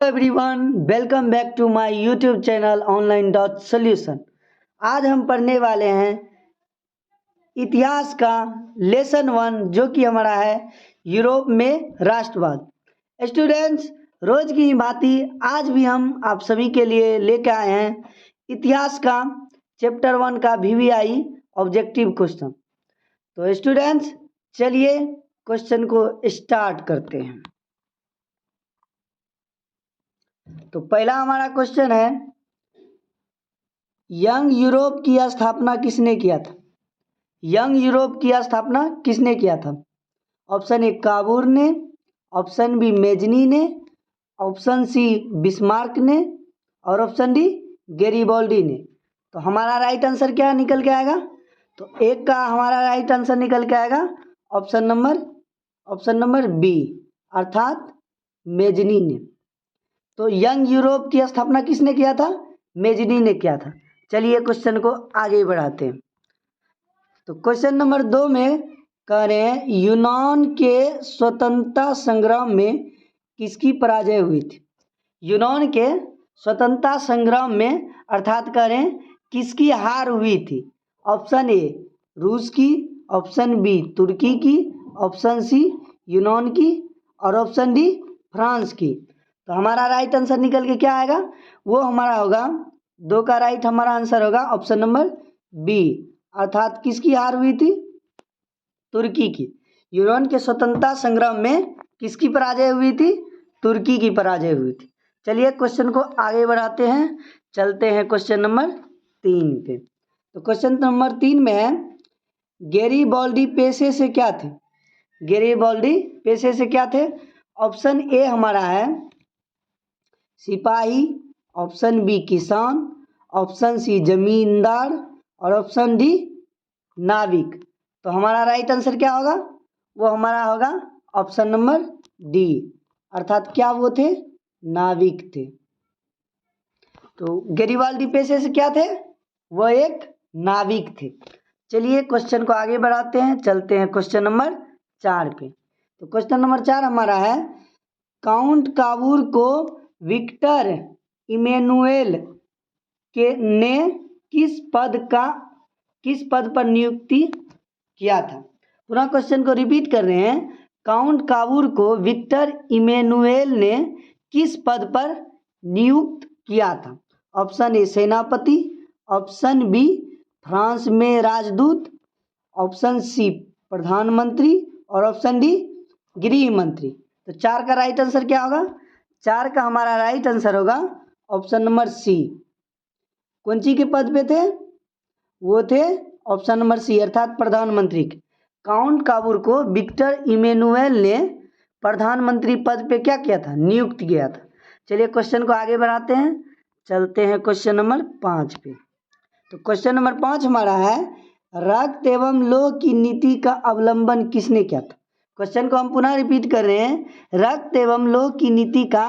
Everyone, welcome back to my YouTube channel online dot solution. आज हम पढ़ने वाले हैं इतिहास का लेसन 1, जो कि हमारा है यूरोप में राष्ट्रवाद। स्टूडेंट्स, रोज की भांति आज भी हम आप सभी के लिए लेकर आए हैं इतिहास का चैप्टर 1 का VVI ऑब्जेक्टिव क्वेश्चन। तो स्टूडेंट्स, चलिए क्वेश्चन को स्टार्ट करते हैं। तो पहला हमारा क्वेश्चन है, यंग यूरोप की स्थापना किसने किया था? यंग यूरोप की स्थापना किसने किया था? ऑप्शन ए काबूर ने, ऑप्शन बी मेजनी ने, ऑप्शन सी बिस्मार्क ने और ऑप्शन डी गैरिबाल्डी ने। तो हमारा राइट आंसर क्या निकल के आएगा? तो एक का हमारा राइट आंसर निकल के आएगा ऑप्शन नंबर बी, अर्थात मेजनी ने। तो यंग यूरोप की स्थापना किसने किया था? मेजनी ने किया था। चलिए क्वेश्चन को आगे बढ़ाते हैं। तो क्वेश्चन नंबर 2 में कह रहे हैं, यूनान के स्वतंत्रता संग्राम में किसकी पराजय हुई थी? यूनान के स्वतंत्रता संग्राम में अर्थात कह रहे हैं किसकी हार हुई थी? ऑप्शन ए रूस की, ऑप्शन बी तुर्की की, ऑप्शन सी यूनान की और ऑप्शन डी फ्रांस की। तो हमारा राइट आंसर निकल के क्या आएगा? वो हमारा होगा 2 का राइट हमारा आंसर होगा ऑप्शन नंबर बी, अर्थात किसकी हार हुई थी? तुर्की की। यूनान के स्वतंत्रता संग्राम में किसकी पराजय हुई थी? तुर्की की पराजय हुई थी। चलिए क्वेश्चन को आगे बढ़ाते हैं, चलते हैं क्वेश्चन नंबर 3 पे। तो क्वेश्चन नंबर 3 में है, गैरिबाल्डी पेशे से क्या थे? गैरिबाल्डी पेशे से क्या थे? ऑप्शन ए हमारा है सिपाही, ऑप्शन बी किसान, ऑप्शन सी जमींदार और ऑप्शन डी नाविक। तो हमारा राइट आंसर क्या होगा? वो हमारा होगा ऑप्शन नंबर डी, अर्थात क्या वो थे? नाविक थे। तो गैरिबाल्डी पेशे से क्या थे? वो एक नाविक थे। चलिए क्वेश्चन को आगे बढ़ाते हैं, चलते हैं क्वेश्चन नंबर 4 पे। तो क्वेश्चन नंबर 4 हमारा है, काउंट काबूर को विक्टर इमैनुएल ने किस पद पर नियुक्ति किया था? पुनः क्वेश्चन को रिपीट कर रहे हैं, काउंट काबूर को विक्टर इमैनुएल ने किस पद पर नियुक्त किया था? ऑप्शन ए सेनापति, ऑप्शन बी फ्रांस में राजदूत, ऑप्शन सी प्रधानमंत्री और ऑप्शन डी गृह मंत्री। तो 4 का राइट आंसर क्या होगा? 4 का हमारा राइट आंसर होगा ऑप्शन नंबर सी। कौन सी के पद पे थे? वो थे ऑप्शन नंबर सी, अर्थात प्रधानमंत्री के। काउंट काबूर को विक्टर इमैनुएल ने प्रधानमंत्री पद पे क्या किया था? नियुक्त किया था। चलिए क्वेश्चन को आगे बढ़ाते हैं, चलते हैं क्वेश्चन नंबर 5 पे। तो क्वेश्चन नंबर 5 हमारा है, रक्त एवं लोह की नीति का अवलंबन किसने किया था? क्वेश्चन को हम पुनः रिपीट कर रहे हैं, रक्त एवं लोह की नीति का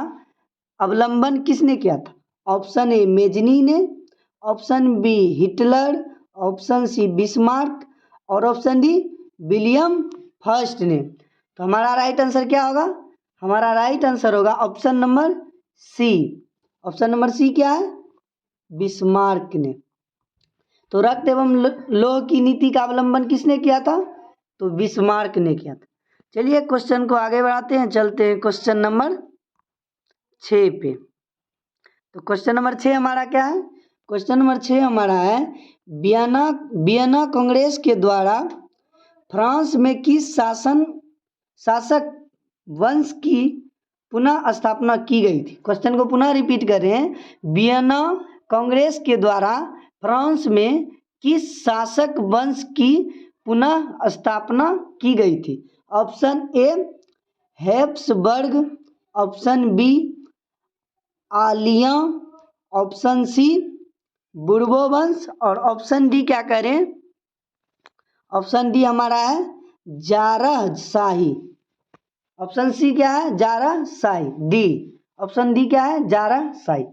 अवलंबन किसने किया था? ऑप्शन ए मेजनी ने, option B Hitler, option C Bismarck और ऑप्शन डी विलियम फर्स्ट ने। तो हमारा राइट आंसर क्या होगा? हमारा राइट आंसर होगा option number C. Option number C क्या है? बिस्मार्क ने। तो रक्त एवं लोह की नीति का अवलंबन किसने किया था? तो बिस्मार्क ने किया था। चलिए क्वेश्चन को आगे बढ़ाते हैं, चलते हैं क्वेश्चन नंबर 6 पे। तो क्वेश्चन नंबर 6 हमारा क्या है? क्वेश्चन नंबर 6 हमारा है, वियना कांग्रेस के द्वारा फ्रांस में किस शासक वंश की पुनः स्थापना की गई थी? क्वेश्चन को पुनः रिपीट कर रहे हैं, वियना कांग्रेस के द्वारा फ्रांस में किस शासक वंश की पुनः स्थापना की गई थी? Option A Habsburg, option B आलिया, ऑप्शन सी बुर्बो वंश और ऑप्शन डी क्या करें? ऑप्शन डी हमारा है जारहशाही। ऑप्शन सी क्या है? जारहशाही। डी, ऑप्शन डी क्या है? जारहशाही।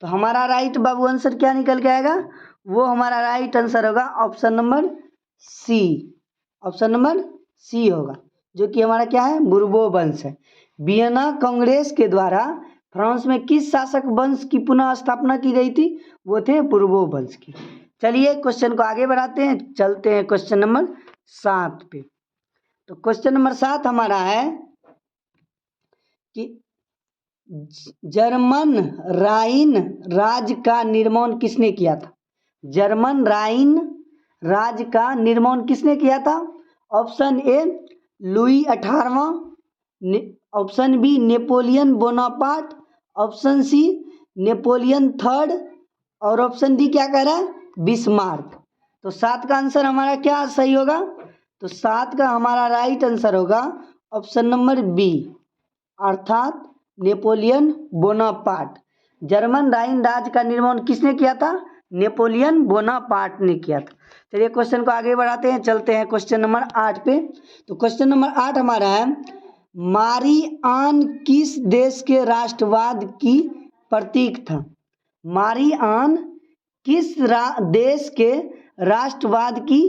तो हमारा राइट बाबू आंसर क्या निकल के आएगा? वो हमारा राइट आंसर होगा option number C. Option number C होगा, जो कि हमारा क्या है? बुर्बो वंश है। वियना कांग्रेस के द्वारा फ्रांस में किस शासक वंश की पुनः स्थापना की गई थी? वो थे बुर्बो वंश की। चलिए क्वेश्चन को आगे बढ़ाते हैं, चलते हैं क्वेश्चन नंबर 7 पे। तो क्वेश्चन नंबर 7 हमारा है कि जर्मन राइन राज्य का निर्माण किसने किया था? जर्मन राइन राज्य का निर्माण किसने किया था? ऑप्शन ए लुई 18वां, option B Napoleon Bonaparte, option C Napoleon third और ऑप्शन डी क्या कह रहा है? बिस्मार्क। तो 7 का आंसर हमारा क्या सही होगा? तो 7 का हमारा राइट आंसर होगा ऑप्शन नंबर बी, अर्थात नेपोलियन बोनापार्ट। जर्मन राइन राज्य का निर्माण किसने किया था? नेपोलियन बोनापार्ट ने किया था। चलिए क्वेश्चन को आगे बढ़ाते हैं, चलते हैं क्वेश्चन नंबर 8 पे। तो क्वेश्चन नंबर 8 हमारा है मारी आन किस देश के राष्ट्रवाद की प्रतीक था? मारी आन किस देश के राष्ट्रवाद की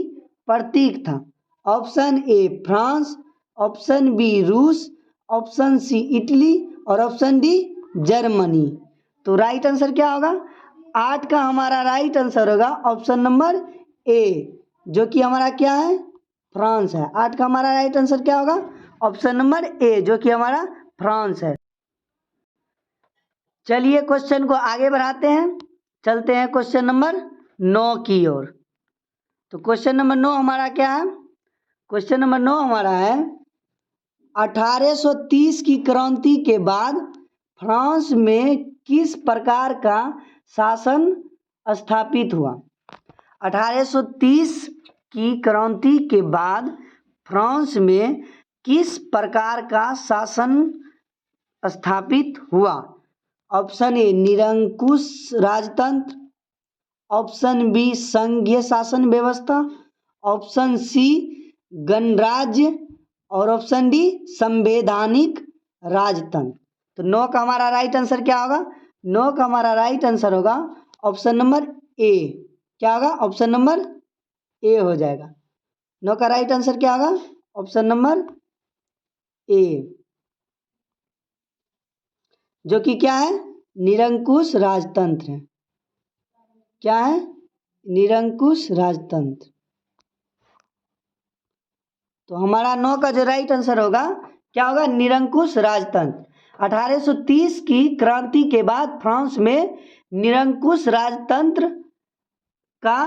प्रतीक था? Option A France, option B रूस, ऑप्शन सी इटली और ऑप्शन डी जर्मनी। तो राइट आंसर क्या होगा? 8 का हमारा राइट आंसर होगा ऑप्शन नंबर ए, जो कि हमारा क्या है? फ्रांस है। 8 का हमारा राइट आंसर क्या होगा? ऑप्शन नंबर ए, जो कि हमारा फ्रांस है। चलिए क्वेश्चन को आगे बढ़ाते हैं, चलते हैं क्वेश्चन नंबर 9 की ओर। तो क्वेश्चन नंबर 9 हमारा क्या है? क्वेश्चन नंबर 9 हमारा है 1830 की क्रांति के बाद फ्रांस में किस प्रकार का शासन स्थापित हुआ? 1830 की क्रांति के बाद फ्रांस में किस प्रकार का शासन स्थापित हुआ? ऑप्शन ए निरंकुश राजतंत्र, ऑप्शन बी संघीय शासन व्यवस्था, ऑप्शन सी गणराज्य और ऑप्शन डी संवैधानिक राजतंत्र। तो 9 का हमारा राइट आंसर क्या होगा? 9 का हमारा राइट आंसर होगा ऑप्शन नंबर ए। क्या होगा? ऑप्शन नंबर ए हो जाएगा। 9 का राइट आंसर क्या होगा? ऑप्शन नंबर ए, जो कि क्या है? निरंकुश राजतंत्र है। क्या है? निरंकुश राजतंत्र। तो हमारा 9 का जो राइट आंसर होगा क्या होगा? निरंकुश राजतंत्र। 1830 की क्रांति के बाद फ्रांस में निरंकुश राजतंत्र का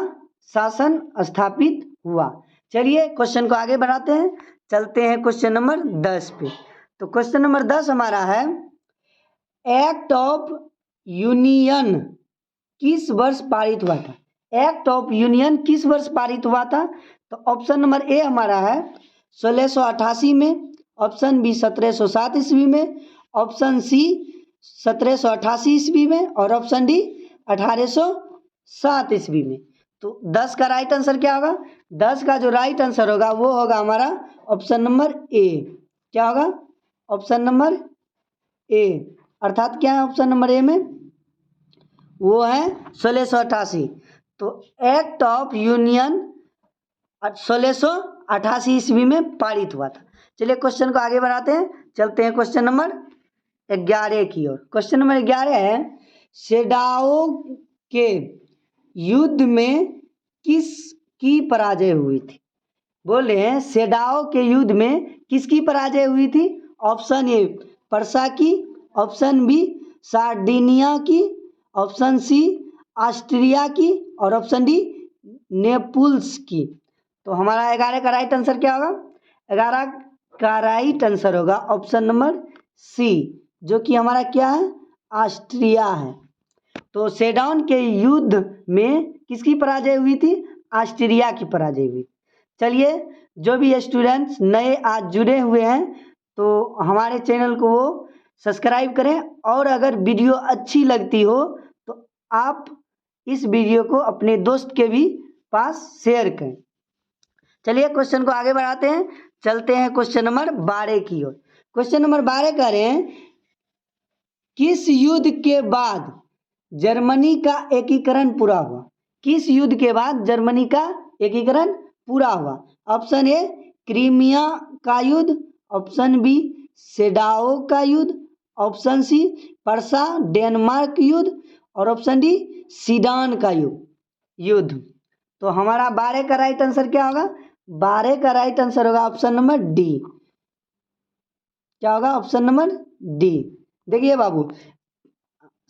शासन स्थापित हुआ। चलिए क्वेश्चन को आगे बढ़ाते हैं, चलते हैं क्वेश्चन नंबर 10 पे। तो क्वेश्चन नंबर 10 हमारा है एक्ट ऑफ यूनियन किस वर्ष पारित हुआ था? एक्ट ऑफ यूनियन किस वर्ष पारित हुआ था? तो ऑप्शन नंबर ए हमारा है 1688 में, ऑप्शन बी 1707 ईस्वी में, ऑप्शन सी 1788 ईस्वी में और ऑप्शन डी 1807 ईस्वी में। तो 10 का राइट आंसर क्या होगा? 10 का जो राइट आंसर होगा वो होगा हमारा ऑप्शन नंबर ए। क्या होगा? ऑप्शन नंबर ए, अर्थात क्या है ऑप्शन नंबर ए में? वो है 1688। तो एक्ट ऑफ यूनियन 1688 ईस्वी में पारित हुआ था। चलिए क्वेश्चन को आगे बढ़ाते हैं, चलते हैं क्वेश्चन नंबर 11 की ओर। क्वेश्चन नंबर 11 है सेडाओ के युद्ध में किसकी पराजय हुई थी? बोल रहे हैं सेडाओ के युद्ध में किसकी पराजय हुई थी? ऑप्शन ए पर्सा की, ऑप्शन बी सार्डिनिया की, ऑप्शन सी ऑस्ट्रिया की और ऑप्शन डी नेपुल्स की। तो हमारा 11 का राइट आंसर क्या होगा? 11 का राइट आंसर होगा ऑप्शन नंबर सी, जो कि हमारा क्या है? ऑस्ट्रिया है। तो सेडान के युद्ध में किसकी पराजय हुई थी? ऑस्ट्रिया की पराजय हुई। चलिए जो भी स्टूडेंट्स नए आज जुड़े हुए हैं तो हमारे चैनल को वो सब्सक्राइब करें, और अगर वीडियो अच्छी लगती हो तो आप इस वीडियो को अपने दोस्त के भी पास शेयर करें। चलिए क्वेश्चन को आगे बढ़ाते हैं, चलते हैं क्वेश्चन नंबर 12 की ओर। क्वेश्चन नंबर 12 कह रहे हैं किस युद्ध के बाद जर्मनी का एकीकरण पूरा हुआ? किस युद्ध के बाद जर्मनी का एकीकरण पूरा हुआ? ऑप्शन ए क्रीमिया का युद्ध, ऑप्शन बी सेडाओ का युद्ध, ऑप्शन सी परसा डेनमार्क युद्ध और ऑप्शन डी सीडान का युद्ध। तो हमारा 12 का राइट आंसर क्या होगा? 12 का राइट आंसर होगा ऑप्शन नंबर डी। क्या होगा? Option number D. देखिए बाबू,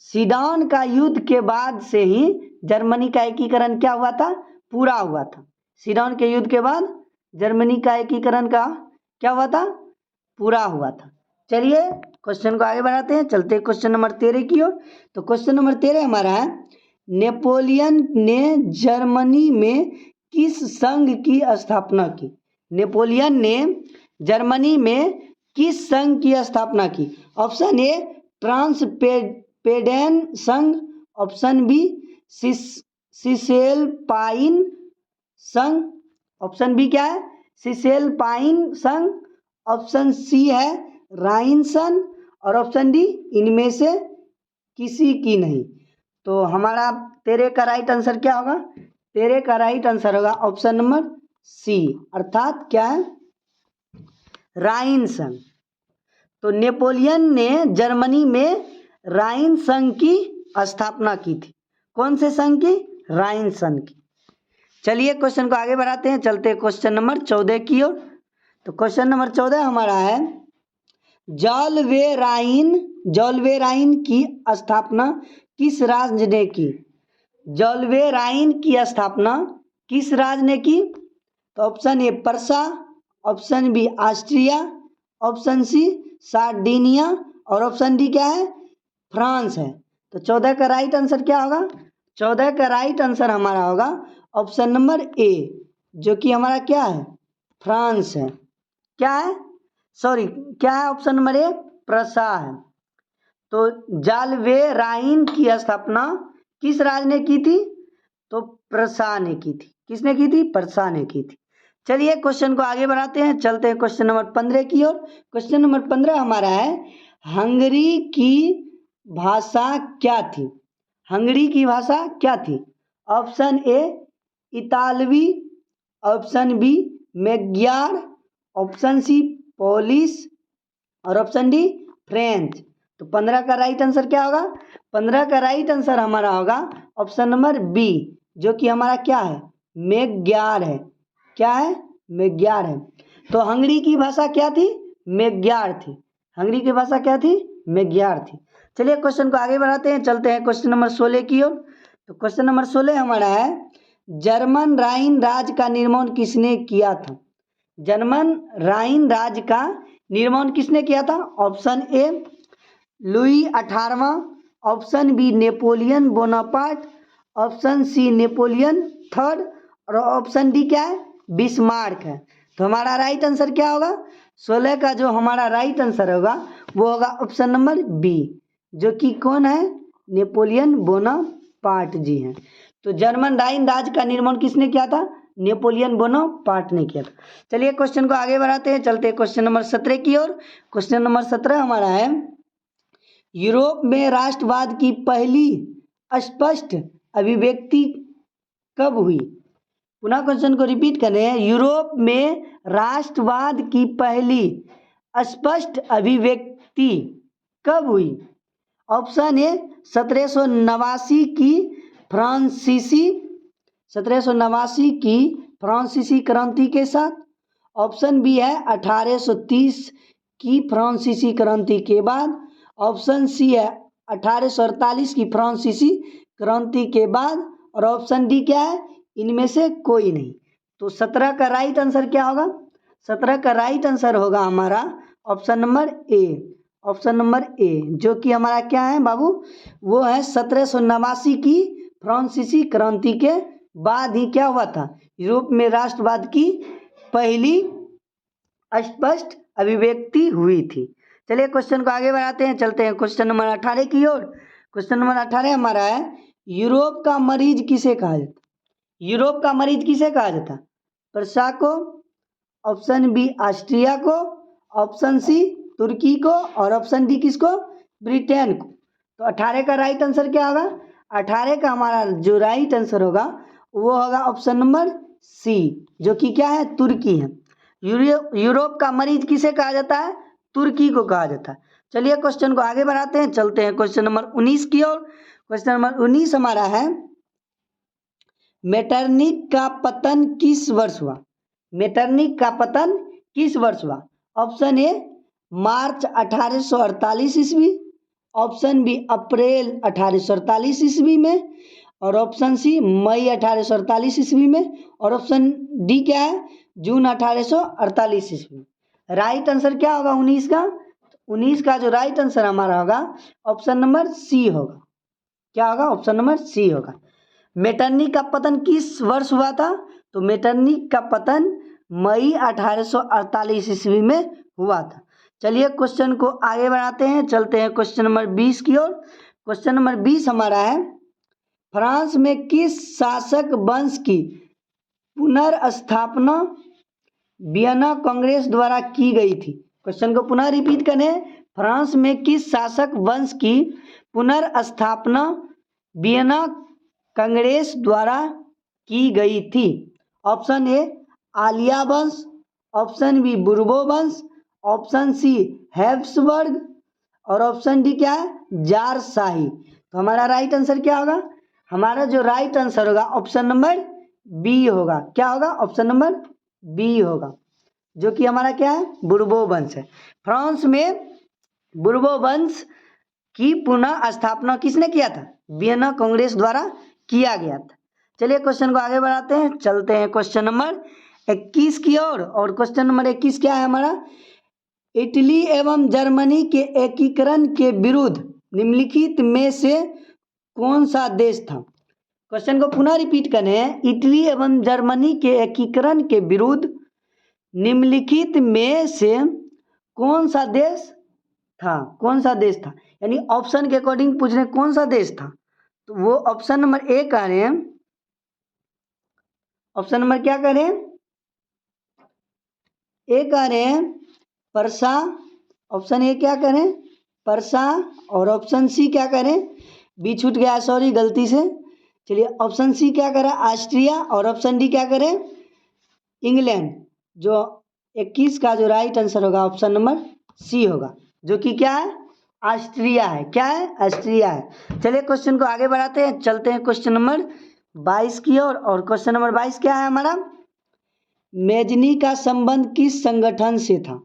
सीडान का युद्ध के बाद से ही जर्मनी का एकीकरण क्या हुआ था? पूरा हुआ था। सीडान के युद्ध के बाद जर्मनी का एकीकरण का क्या हुआ था? पूरा हुआ था। चलिए क्वेश्चन को आगे बढ़ाते हैं, चलते हैं क्वेश्चन नंबर 13 की ओर। तो क्वेश्चन नंबर 13 हमारा है, नेपोलियन ने जर्मनी में किस संघ की स्थापना की? नेपोलियन ने जर्मनी में किस संघ की स्थापना की? ऑप्शन ए ट्रांसपेडेन संघ, ऑप्शन बी सिसेलपाइन संघ, ऑप्शन बी क्या है? सिसेलपाइन संघ, ऑप्शन सी है राइन संघ और ऑप्शन डी इनमें से किसी की नहीं। तो हमारा 13 का राइट आंसर क्या होगा? 13 का राइट आंसर होगा ऑप्शन नंबर सी, अर्थात क्या है? राइन संघ। तो नेपोलियन ने जर्मनी में राइन संघ की स्थापना की थी। कौन से संघ की? राइन संघ की। चलिए क्वेश्चन को आगे बढ़ाते हैं, चलते हैं क्वेश्चन नंबर 14 की ओर। तो क्वेश्चन नंबर 14 हमारा है, जॉलवेराइन की स्थापना किस राज्य ने की? जॉलवेराइन की स्थापना किस राज्य ने की? तो option A Prussia, option B Austria, option C Sardinia और ऑप्शन डी क्या है? फ्रांस है। तो 14 का राइट आंसर क्या होगा? 14 का राइट आंसर हमारा होगा ऑप्शन नंबर ए, जो कि हमारा क्या है? फ्रांस है। क्या है? सॉरी, क्या है? ऑप्शन नंबर ए प्रसा है। तो जॉलवेराइन की स्थापना किस राज्य ने की थी? तो प्रसा ने की थी। किसने की थी? प्रसा ने की थी। चलिए क्वेश्चन को आगे बढ़ाते हैं, चलते हैं क्वेश्चन नंबर 15 की ओर। क्वेश्चन नंबर 15 हमारा है, हंगरी की भाषा क्या थी? हंगरी की भाषा क्या थी? ऑप्शन ए इतालवी, option B Magyar, option C Polish और ऑप्शन डी फ्रेंच। तो 15 का राइट आंसर क्या होगा? 15 का राइट आंसर हमारा होगा ऑप्शन नंबर बी, जो कि हमारा क्या है? मैग्यार है। क्या है? मैग्यार है। तो हंगरी की भाषा क्या थी? मैग्यार थी। हंगरी की भाषा क्या थी? मैग्यार थी। चलिए क्वेश्चन को आगे बढ़ाते हैं, चलते हैं क्वेश्चन नंबर 16 की ओर। तो क्वेश्चन नंबर 16 हमारा है, जर्मन राइन राज्य का निर्माण किसने किया था? जर्मन राइन राज्य का निर्माण किसने किया था? ऑप्शन ए लुई 18वां, option B Napoleon Bonaparte, option C Napoleon third और ऑप्शन डी क्या है? बिस्मार्क है। तो हमारा राइट आंसर क्या होगा? 16 का जो हमारा राइट आंसर होगा वो होगा ऑप्शन नंबर बी, जो कि कौन है? नेपोलियन बोनापार्ट जी हैं। तो जर्मन राइन राज्य का निर्माण किसने किया था? नेपोलियन बोनापार्ट ने किया था। चलिए क्वेश्चन को आगे बढ़ाते हैं, चलते हैं क्वेश्चन नंबर 17 की ओर। क्वेश्चन नंबर 17 हमारा है, यूरोप में राष्ट्रवाद की पहली स्पष्ट अभिव्यक्ति कब हुई? पुनः क्वेश्चन को रिपीट कर रहे हैं, यूरोप में राष्ट्रवाद की पहली स्पष्ट अभिव्यक्ति कब हुई? ऑप्शन ए 1789 की फ्रांसीसी क्रांति के साथ, ऑप्शन बी है 1830 की फ्रांसीसी क्रांति के बाद, ऑप्शन सी है 1848 की फ्रांसीसी क्रांति के बाद और ऑप्शन डी क्या है? इनमें से कोई नहीं। तो 17 का राइट आंसर क्या होगा? 17 का राइट आंसर होगा हमारा option number A, option number A, जो कि हमारा क्या है बाबू? वो है 1789 की फ्रांसीसी क्रांति के बाद ही क्या हुआ था? यूरोप में राष्ट्रवाद की पहली स्पष्ट अभिव्यक्ति हुई थी। चलिए क्वेश्चन को आगे बढ़ाते हैं, चलते हैं क्वेश्चन नंबर 18 की ओर। क्वेश्चन नंबर 18 हमारा है, यूरोप का मरीज किसे कहा जाता? यूरोप का मरीज किसे कहा जाता? प्रसा को, ऑप्शन बी ऑस्ट्रिया को, ऑप्शन सी तुर्की को और ऑप्शन डी किसको? ब्रिटेन को। तो 18 का राइट आंसर क्या होगा? 18 का हमारा जो राइट आंसर होगा वो होगा ऑप्शन नंबर सी, जो कि क्या है? तुर्की है। यूरोप का मरीज किसे कहा जाता है? तुर्की को कहा जाता है। चलिए क्वेश्चन को आगे बढ़ाते हैं, चलते हैं क्वेश्चन नंबर 19 की ओर। क्वेश्चन नंबर 19 हमारा है, मेटरनिक का पतन किस वर्ष हुआ? मेटरनिक का पतन किस वर्ष हुआ? ऑप्शन ए मार्च 1848 ईस्वी, ऑप्शन बी अप्रैल 1848 ईस्वी में, और ऑप्शन सी मई 1848 ईस्वी में, और ऑप्शन डी क्या है, जून 1848 ईस्वी। राइट आंसर क्या होगा 19 का? 19 का जो राइट आंसर हमारा होगा ऑप्शन नंबर सी होगा। क्या होगा? ऑप्शन नंबर सी होगा। मेटरनिक का पतन किस वर्ष हुआ था? तो मेटरनिक का पतन मई 1848 ईस्वी में हुआ था। चलिए क्वेश्चन को आगे बढ़ाते हैं, चलते हैं क्वेश्चन नंबर 20 की ओर। क्वेश्चन नंबर 20 हमारा है, फ्रांस में किस शासक वंश की पुनर्स्थापना वियना कांग्रेस द्वारा की गई थी? क्वेश्चन को पुनः रिपीट करें, फ्रांस में किस शासक वंश की पुनर्स्थापना वियना कांग्रेस द्वारा की गई थी? ऑप्शन ए आलिया वंश, ऑप्शन बी बुर्बो वंश, ऑप्शन सी हैब्सबर्ग, और ऑप्शन डी क्या है, जार शाही। तो हमारा राइट आंसर क्या होगा? हमारा जो राइट आंसर होगा ऑप्शन नंबर बी होगा। क्या होगा? ऑप्शन नंबर बी होगा, जो कि हमारा क्या है, बुर्बो वंश है। फ्रांस में बुर्बो वंश की पुनः स्थापना किसने किया था? वियना कांग्रेस द्वारा किया गया था। चलिए क्वेश्चन को आगे बढ़ाते हैं, चलते हैं क्वेश्चन नंबर 21 की ओर। और क्वेश्चन नंबर 21 क्या है हमारा, इटली एवं जर्मनी के एकीकरण के विरुद्ध निम्नलिखित में से कौन सा देश था? क्वेश्चन को पुनः रिपीट करें, इटली एवं जर्मनी के एकीकरण के विरुद्ध निम्नलिखित में से कौन सा देश था? कौन सा देश था, यानी ऑप्शन के अकॉर्डिंग पूछ रहे हैं कौन सा देश था। तो वो ऑप्शन नंबर ए कह रहे हैं, ऑप्शन नंबर क्या कह रहे हैं, ए कह रहे हैं परसा। ऑप्शन ए क्या कह रहे हैं, परसा, और ऑप्शन सी क्या कह रहे हैं, बी छूट गया, सॉरी गलती से। चलिए ऑप्शन सी क्या कह रहा है, ऑस्ट्रिया, और ऑप्शन डी क्या कह रहे हैं, इंग्लैंड। जो 21 का जो राइट आंसर होगा ऑप्शन नंबर सी होगा, जो कि क्या है, ऑस्ट्रिया है। क्या है? ऑस्ट्रिया है। चलिए क्वेश्चन को आगे बढ़ाते हैं, चलते हैं क्वेश्चन नंबर 22 की ओर। और क्वेश्चन नंबर 22 क्या है हमारा, मेजनी का संबंध किस संगठन से था?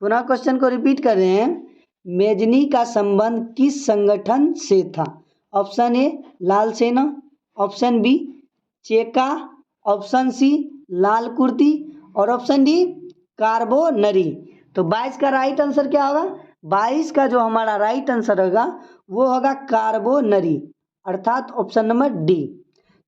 पुनः क्वेश्चन को रिपीट कर रहे हैं, मेजनी का संबंध किस संगठन से था? ऑप्शन ए लाल सेना, ऑप्शन बी चेका, ऑप्शन सी लाल कुर्ती, और ऑप्शन डी कार्बोनरी। तो 22 का राइट आंसर क्या होगा? 22 का जो हमारा राइट आंसर होगा वो होगा कार्बोनरी, अर्थात ऑप्शन नंबर डी।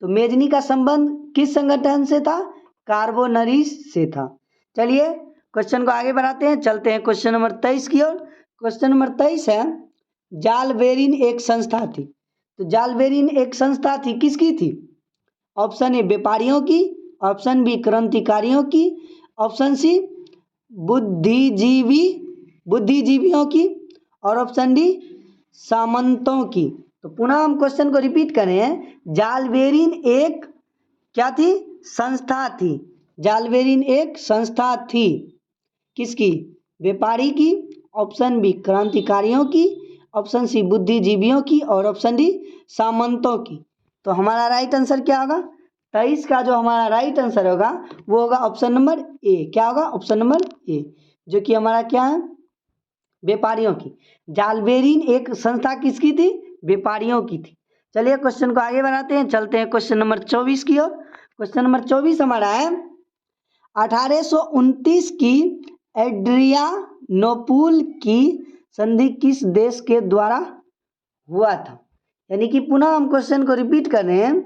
तो मेजनी का संबंध किस संगठन से था? कार्बोनरी से था। चलिए क्वेश्चन को आगे बढ़ाते हैं, चलते हैं क्वेश्चन नंबर 23 की ओर। क्वेश्चन नंबर 23 है, जालबेरिन एक संस्था थी। तो जालबेरिन एक संस्था थी, किसकी थी? ऑप्शन ए व्यापारियों की, ऑप्शन बी क्रांतिकारियों की, ऑप्शन सी बुद्धिजीवियों की, और ऑप्शन डी सामंतों की। तो पुनः हम क्वेश्चन को रिपीट करें, जालबेरिन एक क्या थी? संस्था थी। जालबेरिन एक संस्था थी, किसकी? व्यापारी की, ऑप्शन बी क्रांतिकारियों की, ऑप्शन सी बुद्धिजीवियों की, और ऑप्शन डी सामंतों की। तो हमारा राइट आंसर क्या होगा? 23 का जो हमारा राइट आंसर होगा वो होगा ऑप्शन नंबर ए। क्या होगा? ऑप्शन नंबर ए, जो कि हमारा क्या है, व्यापारियों की। जालबेरिन एक संस्था किसकी थी? व्यापारियों की थी। चलिए क्वेश्चन को आगे बढ़ाते हैं, चलते हैं क्वेश्चन नंबर 24 की ओर। क्वेश्चन नंबर 24 हमारा है, 1829 की एड्रियानोपुल की संधि किस देश के द्वारा हुआ था? यानी कि पुनः हम क्वेश्चन को रिपीट कर रहे हैं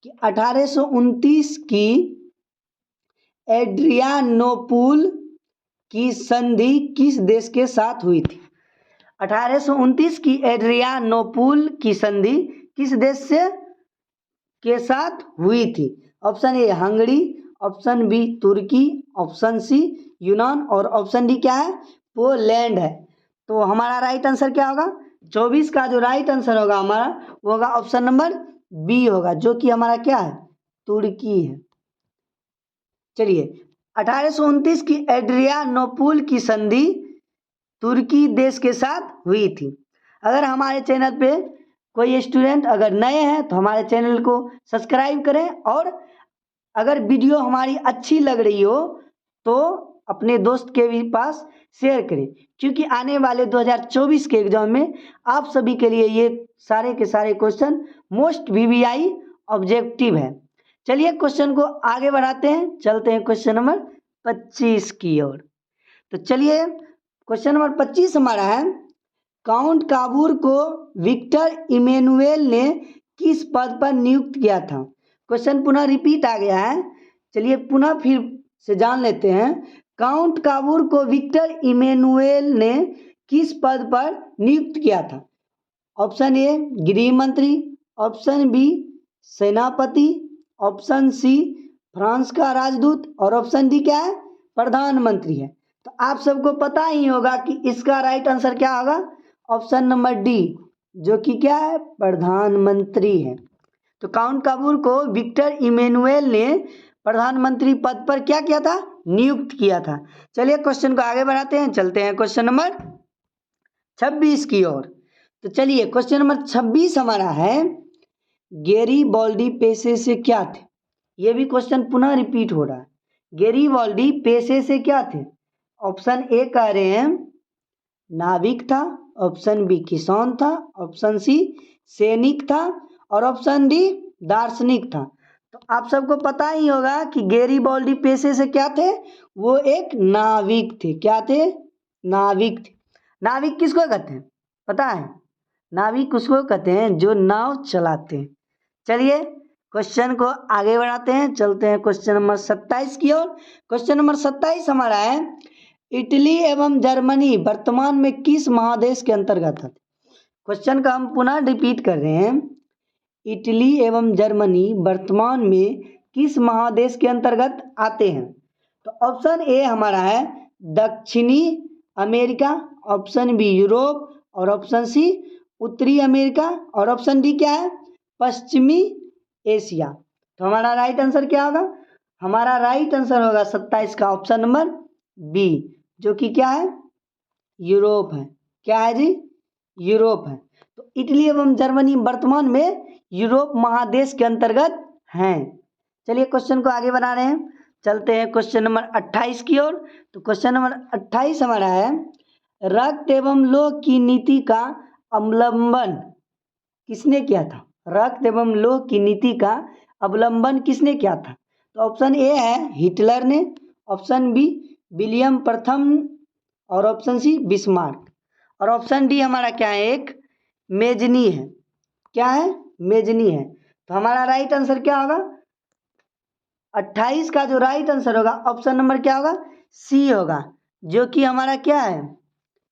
कि 1829 की एड्रियानोपुल की संधि किस देश के साथ हुई थी? 1829 की एड्रियानोपुल की संधि किस देश से के साथ हुई थी? Option A Hungary, option B Turki, option C यूनान, और ऑप्शन डी क्या है, पोलैंड है। तो हमारा राइट आंसर क्या होगा? 24 का जो राइट आंसर होगा हमारा वो होगा ऑप्शन नंबर बी होगा, जो कि हमारा क्या है, तुर्की है। चलिए 1829 की एड्रियानोपुल की संधि तुर्की देश के साथ हुई थी। अगर हमारे चैनल पे कोई स्टूडेंट अगर नए हैं तो हमारे चैनल को सब्सक्राइब करें, और अगर वीडियो हमारी अच्छी लग रही हो तो अपने दोस्त के भी पास शेयर करें, क्योंकि आने वाले 2024 के एग्जाम में आप सभी के लिए ये सारे के सारे क्वेश्चन मोस्ट VVI ऑब्जेक्टिव है। चलिए क्वेश्चन को आगे बढ़ाते हैं, चलते हैं क्वेश्चन नंबर 25 की ओर। तो चलिए क्वेश्चन नंबर 25 हमारा है, काउंट काबूर को विक्टर इमैनुएल ने किस पद पर नियुक्त किया था। क्वेश्चन पुनः रिपीट आ गया है, चलिए पुनः फिर से जान लेते हैं। काउंट काबूर को विक्टर इमैनुएल ने किस पद पर नियुक्त किया था। ऑप्शन ए गृह मंत्री, ऑप्शन बी सेनापति, ऑप्शन सी फ्रांस का राजदूत, और ऑप्शन डी क्या है, प्रधानमंत्री है। तो आप सबको पता ही होगा कि इसका राइट आंसर क्या होगा, ऑप्शन नंबर डी, जो कि क्या है, प्रधानमंत्री है। तो काउंट काबूर को विक्टर इमैनुएल ने प्रधानमंत्री पद पर क्या किया था, नियुक्त किया था। चलिए क्वेश्चन को आगे बढ़ाते हैं, चलते हैं क्वेश्चन नंबर 26 की ओर। तो चलिए क्वेश्चन नंबर 26 हमारा है, गैरीबाल्डी पेशे से क्या थे। ये भी क्वेश्चन पुनः रिपीट हो रहा है। गैरीबाल्डी पेशे से क्या थे। ऑप्शन ए कह रहे हैं नाविक था, ऑप्शन बी किसान था, ऑप्शन सी सैनिक था, और ऑप्शन डी दार्शनिक था। तो आप सबको पता ही होगा कि गैरीबाल्डी पेशे से क्या थे, वो एक नाविक थे। क्या थे, नाविक थे। नाविक किसको कहते हैं पता है, नाविक उसको कहते हैं जो नाव चलाते हैं। चलिए क्वेश्चन को आगे बढ़ाते हैं, चलते हैं क्वेश्चन नंबर 27 की ओर। क्वेश्चन नंबर 27 हमारा है, इटली एवं जर्मनी वर्तमान में किस महादेश के अंतर्गत है। क्वेश्चन का हम पुनः रिपीट कर रहे हैं, इटली एवं जर्मनी वर्तमान में किस महादेश के अंतर्गत आते हैं। तो ऑप्शन ए हमारा है दक्षिणी अमेरिका, ऑप्शन बी यूरोप, और ऑप्शन सी उत्तरी अमेरिका, और ऑप्शन डी क्या है, पश्चिमी एशिया। तो हमारा राइट आंसर क्या होगा, हमारा राइट आंसर होगा 27 का ऑप्शन नंबर बी, जो कि क्या है, यूरोप है। क्या है जी, यूरोप है। तो इटली एवं जर्मनी वर्तमान में यूरोप महादेश के अंतर्गत हैं। चलिए क्वेश्चन को आगे बढ़ा रहे हैं, चलते हैं क्वेश्चन नंबर 28 की ओर। तो क्वेश्चन नंबर 28 हमारा है, रक्त एवं लोह की नीति का अवलंबन किसने किया था। रक्त एवं लोह की नीति का अवलंबन किसने किया था। तो ऑप्शन ए है हिटलर ने, ऑप्शन बी विलियम प्रथम, और ऑप्शन सी बिस्मार्क, और ऑप्शन डी हमारा क्या है, एक मेजनी है। क्या है, मेजनी है। तो हमारा राइट आंसर क्या होगा, 28 का जो राइट आंसर होगा ऑप्शन नंबर क्या होगा, सी होगा, जो कि हमारा क्या है,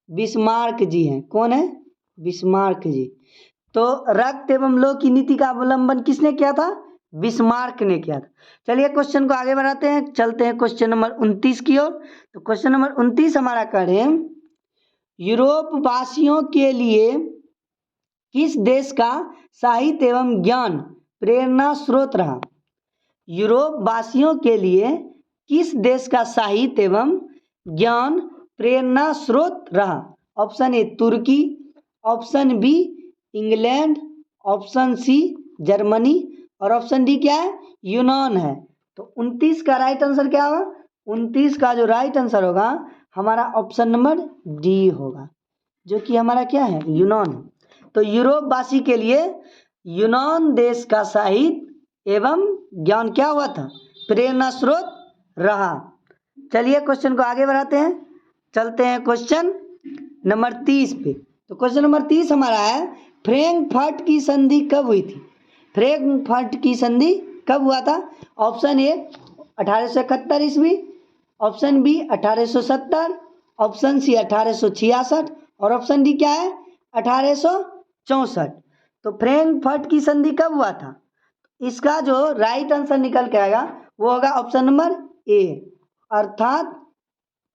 बिस्मार्क जी हैं। कौन है, बिस्मार्क जी। तो रक्त एवं लोह की नीति का अवलंबन किसने किया था, बिस्मार्क ने किया था। चलिए क्वेश्चन को आगे बढ़ाते हैं, चलते हैं क्वेश्चन नंबर 29 की ओर। तो क्वेश्चन नंबर 29 हमारा करें, यूरोप वासियों के लिए किस देश का साहित्य एवं ज्ञान प्रेरणा स्रोत रहा। यूरोप वासियों के लिए किस देश का साहित्य एवं ज्ञान प्रेरणा स्रोत रहा। ऑप्शन ए तुर्की, option B England, option C Germany, और ऑप्शन डी क्या है, यूनान है। तो 29 का राइट आंसर क्या होगा, 29 का जो राइट आंसर होगा हमारा ऑप्शन नंबर डी होगा, जो कि हमारा क्या है, यूनान है। तो यूरोप वासी के लिए यूनान देश का साहित्य एवं ज्ञान क्या हुआ था, प्रेरणा स्रोत रहा। चलिए क्वेश्चन को आगे बढ़ाते हैं, चलते हैं क्वेश्चन नंबर 30 पे। तो क्वेश्चन नंबर 30 हमारा है, फ्रैंकफर्ट की संधि कब हुई थी। फ्रैंकफर्ट की संधि कब हुआ था। ऑप्शन ए 1871 ईस्वी, ऑप्शन बी 1870, ऑप्शन सी 1866, और ऑप्शन डी क्या है, 1864। तो फ्रैंकफर्ट की संधि कब हुआ था, इसका जो राइट आंसर निकल के आएगा वो होगा ऑप्शन नंबर ए, अर्थात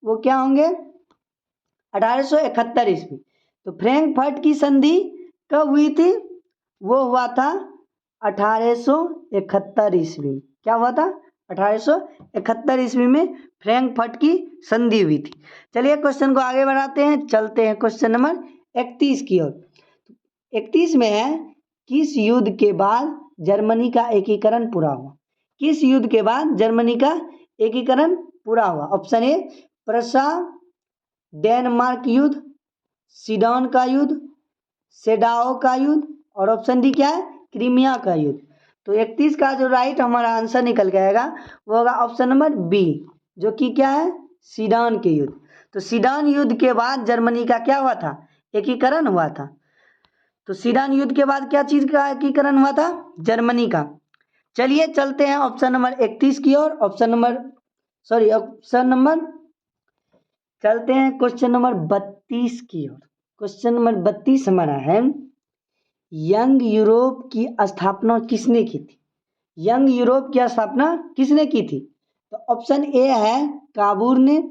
वो क्या होंगे, 1871 ईस्वी। तो फ्रैंकफर्ट की संधि कब हुई थी, वो हुआ था 1871 ईस्वी। क्या हुआ था, 1871 ईस्वी में फ्रैंकफर्ट की संधि हुई थी। चलिए क्वेश्चन को आगे बढ़ाते हैं, चलते हैं क्वेश्चन नंबर 31 की ओर। 31 में है, किस युद्ध के बाद जर्मनी का एकीकरण पूरा हुआ? किस युद्ध के बाद जर्मनी का एकीकरण पूरा हुआ? ऑप्शन ए प्रशा डेनमार्क युद्ध, सीडन का युद्ध, सेडाओ का युद्ध, और ऑप्शन डी क्या है? क्रीमिया का युद्ध। तो 31 का जो राइट हमारा आंसर निकल के आएगा वो होगा ऑप्शन नंबर बी, जो कि क्या है? सीडन के युद्ध। तो सीडन युद्ध के बाद जर्मनी का क्या हुआ था? एकीकरण हुआ था। तो सीडन युद्ध के बाद क्या चीज का एकीकरण हुआ था? जर्मनी का। चलिए चलते हैं ऑप्शन नंबर 31 की ओर। चलते हैं क्वेश्चन नंबर 32 की ओर। क्वेश्चन नंबर 32 हमारा है, यंग यूरोप की स्थापना किसने की थी? यंग यूरोप की स्थापना किसने की थी? तो ऑप्शन ए है काबूर ने,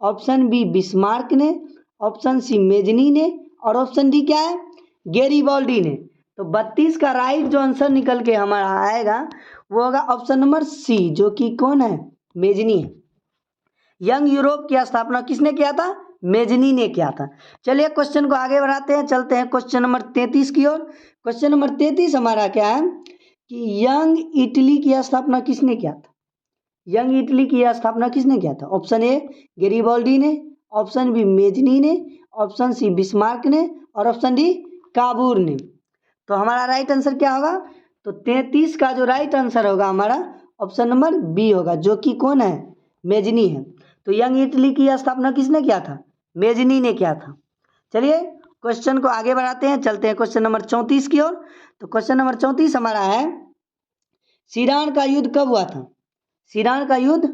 ऑप्शन बी बिस्मार्क ने, ऑप्शन सी मेजनी ने, और ऑप्शन डी क्या है? गैरीबाल्डी ने। तो 32 का राइट जो आंसर निकल के हमारा आएगा वो होगा ऑप्शन नंबर सी, जो कि कौन है? मेजनी है। यंग यूरोप की स्थापना किसने किया था? मेजनी ने किया था। चलिए क्वेश्चन को आगे बढ़ाते हैं, चलते हैं क्वेश्चन नंबर 33 की ओर। क्वेश्चन नंबर 33 हमारा क्या है कि यंग इटली की स्थापना किसने किया था? यंग इटली की स्थापना किसने किया था? ऑप्शन ए गैरीबाल्डी ने, ऑप्शन बी मेजनी ने, ऑप्शन सी बिस्मार्क ने, और ऑप्शन डी काबूर ने। तो हमारा राइट आंसर क्या होगा? तो 33 का जो राइट आंसर होगा हमारा ऑप्शन नंबर बी होगा, जो कि कौन है? मेजनी है। तो यंग इटली की स्थापना किसने किया था? मेजनी ने किया था। चलिए क्वेश्चन को आगे बढ़ाते हैं, चलते हैं क्वेश्चन नंबर 34 की ओर। तो क्वेश्चन नंबर 34 हमारा है, सीडन का युद्ध कब हुआ था? सीडन का युद्ध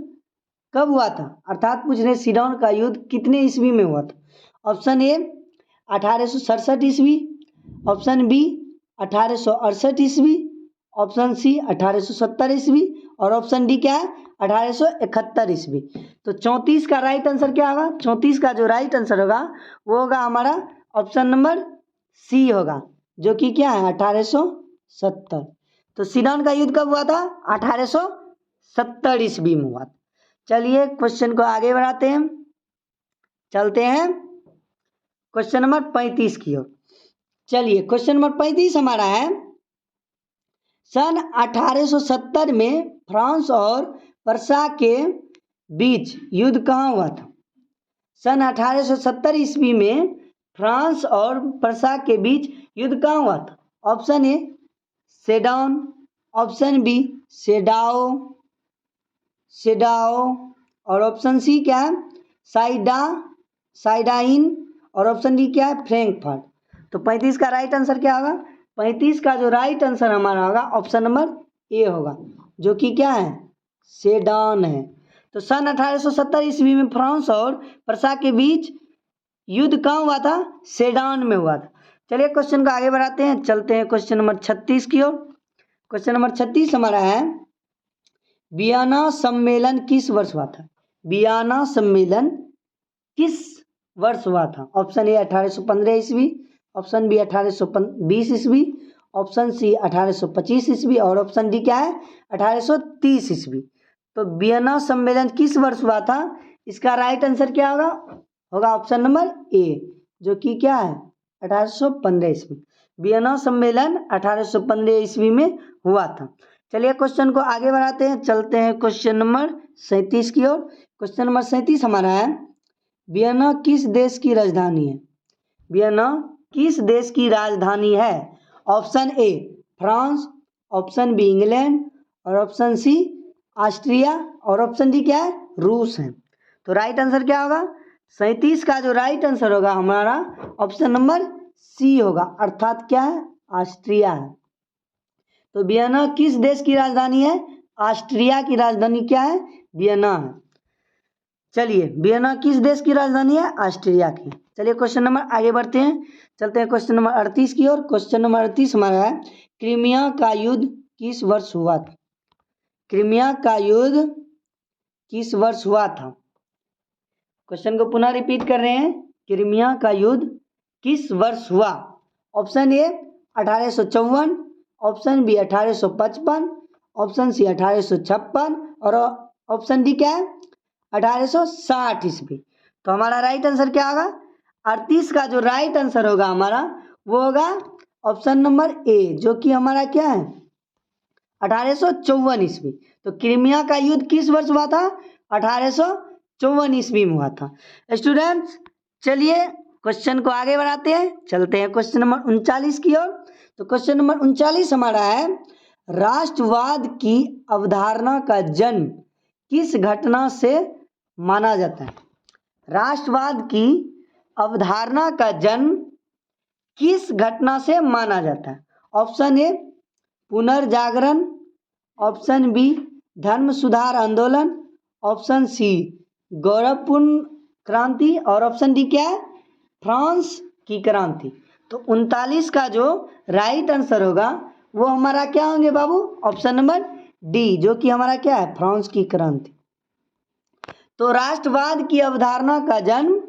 कब हुआ था? अर्थात पूछ रहे सीडन का युद्ध कितने ईस्वी में हुआ था? ऑप्शन ए 1867 ईस्वी, ऑप्शन बी 1868 ईस्वी, ऑप्शन सी 1870 ईस्वी, और ऑप्शन डी क्या है? 1871 ईस्वी। तो 34 का राइट आंसर क्या होगा? 34 का जो राइट आंसर होगा वो होगा हमारा ऑप्शन नंबर सी होगा, जो कि क्या है? 1870। तो सीडन का युद्ध कब हुआ था? 1870 ईस्वी में हुआ था। चलिए क्वेश्चन को आगे बढ़ाते हैं, चलते हैं क्वेश्चन नंबर 35 की ओर। चलिए क्वेश्चन नंबर 35 हमारा है, सन 1870 में फ्रांस और प्रशा के बीच युद्ध कहाँ हुआ था? सन 1870 ईस्वी में फ्रांस और प्रशा के बीच युद्ध कहाँ हुआ था? Option A Sedan, option B Sadowa, और ऑप्शन सी क्या है? साइडाइन, और ऑप्शन डी क्या है? फ्रैंकफर्ट। तो 35 का राइट आंसर क्या होगा? 35 का जो राइट आंसर हमारा होगा ऑप्शन नंबर ए होगा, जो कि क्या है? सेडान है। तो सन 1870 ईस्वी में फ्रांस और प्रशा के बीच युद्ध कहाँ हुआ था? सेडान में हुआ था। चलिए क्वेश्चन को आगे बढ़ाते हैं, चलते हैं क्वेश्चन नंबर 36 की ओर। क्वेश्चन नंबर 36 हमारा है, वियना सम्मेलन किस वर्ष हुआ था? वियना सम्मेलन किस वर्ष हुआ था? ऑप्शन ए 1815 ईस्वी, ऑप्शन बी 1820 ईस्वी, ऑप्शन सी 1825 ईस्वी, और ऑप्शन डी क्या है? 1830 ईस्वी। तो वियना सम्मेलन किस वर्ष हुआ था? इसका राइट आंसर क्या होगा ऑप्शन नंबर ए, जो कि क्या है? 1815 ईस्वी। वियना सम्मेलन 1815 ईस्वी में हुआ था। चलिए क्वेश्चन को आगे बढ़ाते हैं, चलते हैं क्वेश्चन नंबर 37 की ओर। क्वेश्चन नंबर 37 हमारा है, वियना किस देश की राजधानी है? वियना किस देश की राजधानी है? Option A France, option B England, और ऑप्शन सी ऑस्ट्रिया, और ऑप्शन डी क्या है? रूस है। तो राइट आंसर क्या होगा? 37 का जो राइट आंसर होगा हमारा ऑप्शन नंबर सी होगा, अर्थात क्या है? ऑस्ट्रिया है। तो वियना किस देश की राजधानी है? ऑस्ट्रिया की राजधानी क्या है? वियना है। चलिए वियना किस देश की राजधानी है? ऑस्ट्रिया की। चलिए क्वेश्चन नंबर आगे बढ़ते हैं, चलते हैं क्वेश्चन नंबर 38 की ओर। क्वेश्चन नंबर 38 हमारा है, क्रीमिया का युद्ध किस वर्ष हुआ था? क्रीमिया का युद्ध किस वर्ष हुआ था? क्वेश्चन को पुनः रिपीट कर रहे हैं, क्रीमिया का युद्ध किस वर्ष हुआ? Option A 1854, option B 1855, option C 1856, और ऑप्शन डी क्या है 1860 ईस्वी। तो हमारा राइट आंसर क्या होगा 38 का जो राइट आंसर होगा हमारा वो होगा ऑप्शन नंबर ए, जो कि हमारा क्या है 1854 ईस्वी। तो क्रीमिया का युद्ध किस वर्ष हुआ था 1854 ईस्वी में हुआ था। स्टूडेंट्स चलिए क्वेश्चन को आगे बढ़ाते हैं, चलते हैं क्वेश्चन नंबर 39 की ओर। तो क्वेश्चन नंबर 39 हमारा है राष्ट्रवाद की अवधारणा का जन्म किस घटना से माना जाता है। राष्ट्रवाद की अवधारणा का जन्म किस घटना से माना जाता है। ऑप्शन ए पुनर्जागरण, ऑप्शन बी धर्म सुधार आंदोलन, ऑप्शन सी गौरवपूर्ण क्रांति और ऑप्शन डी क्या है फ्रांस की क्रांति। तो 39 का जो राइट आंसर होगा वो हमारा क्या होंगे बाबू ऑप्शन नंबर डी, जो कि हमारा क्या है फ्रांस की क्रांति। तो राष्ट्रवाद की अवधारणा का जन्म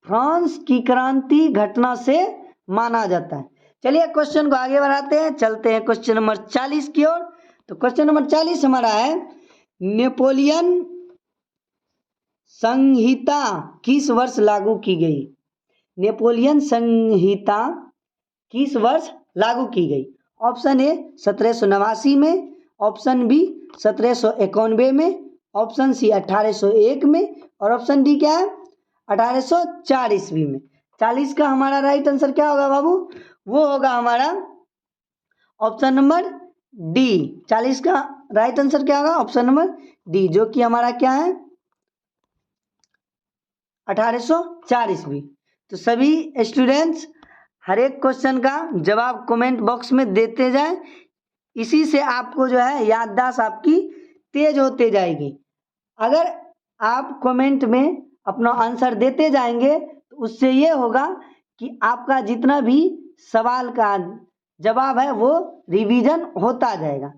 फ्रांस की क्रांति घटना से माना जाता है। चलिए क्वेश्चन को आगे बढ़ाते हैं, चलते हैं क्वेश्चन नंबर 40 की ओर। तो क्वेश्चन नंबर 40 हमारा है नेपोलियन संहिता किस वर्ष लागू की गई। नेपोलियन संहिता किस वर्ष लागू की गई। ऑप्शन ए 1789 में, ऑप्शन बी 1791 में, ऑप्शन सी 1801 में और ऑप्शन डी क्या है 1804 ईस्वी में। 40 का हमारा राइट आंसर क्या होगा बाबू वो होगा हमारा ऑप्शन नंबर डी। 40 का राइट आंसर क्या होगा ऑप्शन नंबर डी, जो कि हमारा क्या है 1804 ईस्वी। तो सभी स्टूडेंट्स हर एक क्वेश्चन का जवाब कमेंट बॉक्स में देते जाएं, इसी से आपको जो है याददाश्त आपकी तेज होते जाएगी। अगर आप कमेंट में अपना आंसर देते जाएंगे तो उससे ये होगा कि आपका जितना भी सवाल का जवाब है वो रिवीजन होता जाएगा।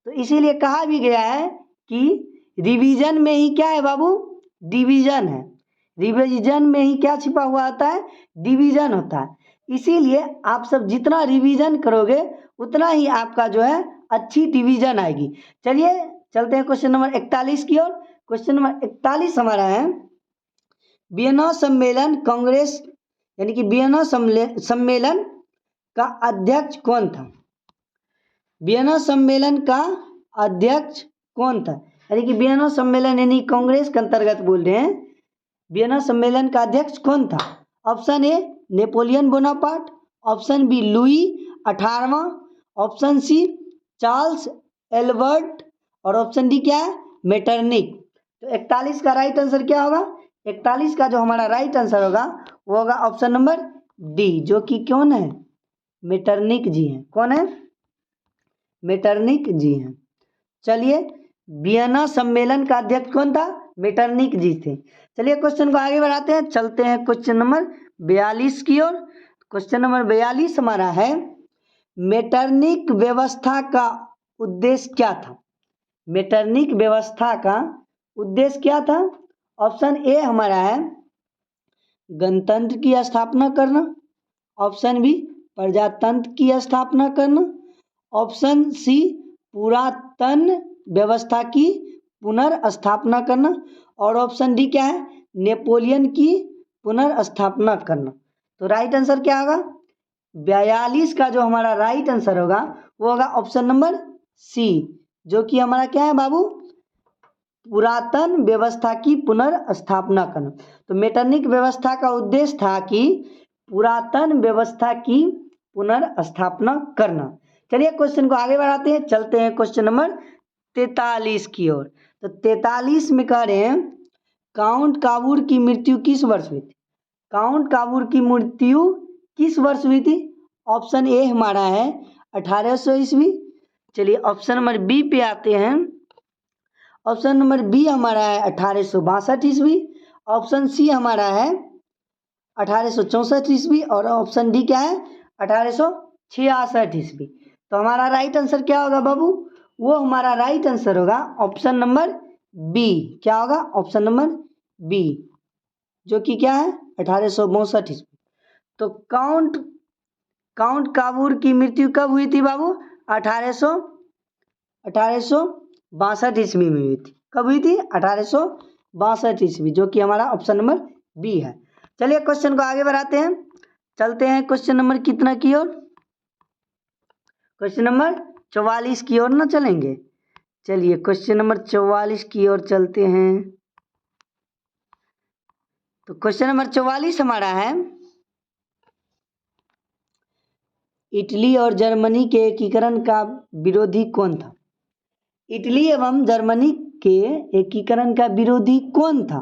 तो इसीलिए कहा भी गया है कि रिवीजन में ही क्या है बाबू डिवीजन है, रिवीजन में ही क्या छिपा हुआ होता है डिवीजन होता है। इसीलिए आप सब जितना रिवीजन करोगे उतना ही आपका जो है अच्छी डिवीजन आएगी। चलिए चलते हैं क्वेश्चन नंबर 41 की ओर। क्वेश्चन नंबर 41 हमारा है वियना सम्मेलन कांग्रेस यानी कि वियना सम्मेलन का अध्यक्ष कौन था। वियना सम्मेलन का अध्यक्ष कौन था, यानी कि वियना सम्मेलन यानी कांग्रेस के अंतर्गत बोल रहे हैं। वियना सम्मेलन का अध्यक्ष कौन था। Option A Napoleon Bonaparte, option B Louis 18वां, ऑप्शन सी चार्ल्स एल्बर्ट और ऑप्शन डी क्या है मेटरनिक। तो 41 का राइट आंसर क्या होगा 41 का जो हमारा राइट आंसर होगा वो होगा ऑप्शन नंबर डी, जो कि कौन है मेटरनिक जी हैं। कौन है मेटरनिक जी हैं। चलिए वियना सम्मेलन का अध्यक्ष कौन था मेटरनिक जी थे। चलिए क्वेश्चन को आगे बढ़ाते हैं, चलते हैं क्वेश्चन नंबर 42 की ओर। क्वेश्चन नंबर 42 हमारा है मेटरनिक व्यवस्था का उद्देश्य क्या था। मेटरनिक व्यवस्था का उद्देश्य क्या था। ऑप्शन ए हमारा है गणतंत्र की स्थापना करना, ऑप्शन बी प्रजातंत्र की स्थापना करना, ऑप्शन सी पुरातन व्यवस्था की पुनर्स्थापना करना और ऑप्शन डी क्या है नेपोलियन की पुनर्स्थापना करना। तो राइट आंसर क्या होगा 42 का जो हमारा राइट आंसर होगा वो होगा ऑप्शन नंबर सी, जो कि हमारा क्या है बाबू पुरातन व्यवस्था की पुनर्स्थापना करना। तो मेटरनिक व्यवस्था का उद्देश्य था कि पुरातन व्यवस्था की पुनर्स्थापना करना। चलिए क्वेश्चन को आगे बढ़ाते हैं, चलते हैं क्वेश्चन नंबर 43 की ओर। तो 43 में कह रहे हैं काउंट काबूर की मृत्यु किस वर्ष हुई थी। काउंट काबूर की मृत्यु किस वर्ष हुई थी। ऑप्शन ए हमारा है 1800 ईस्वी। चलिए ऑप्शन नंबर बी पे आते हैं। ऑप्शन नंबर बी हमारा है 1862 ईस्वी, ऑप्शन सी हमारा है 1864 ईस्वी और ऑप्शन डी क्या है 1866 ईस्वी। तो हमारा राइट आंसर क्या होगा बाबू वो हमारा राइट आंसर होगा ऑप्शन नंबर बी। क्या होगा ऑप्शन नंबर बी, जो कि क्या है 1862 ईस्वी। तो काउंट काबूर की मृत्यु कब हुई थी बाबू 1862 ईस्वी में हुई थी। कब हुई थी? 1862 ईस्वी, जो कि हमारा ऑप्शन नंबर बी है। चलिए क्वेश्चन को आगे बढ़ाते हैं, चलते हैं क्वेश्चन नंबर कितना की ओर, क्वेश्चन नंबर 44 की ओर ना चलेंगे। चलिए क्वेश्चन नंबर 44 की ओर चलते हैं। तो क्वेश्चन नंबर 44 हमारा है, इटली और जर्मनी के एकीकरण का विरोधी कौन था? इटली एवं जर्मनी के एकीकरण का विरोधी कौन था?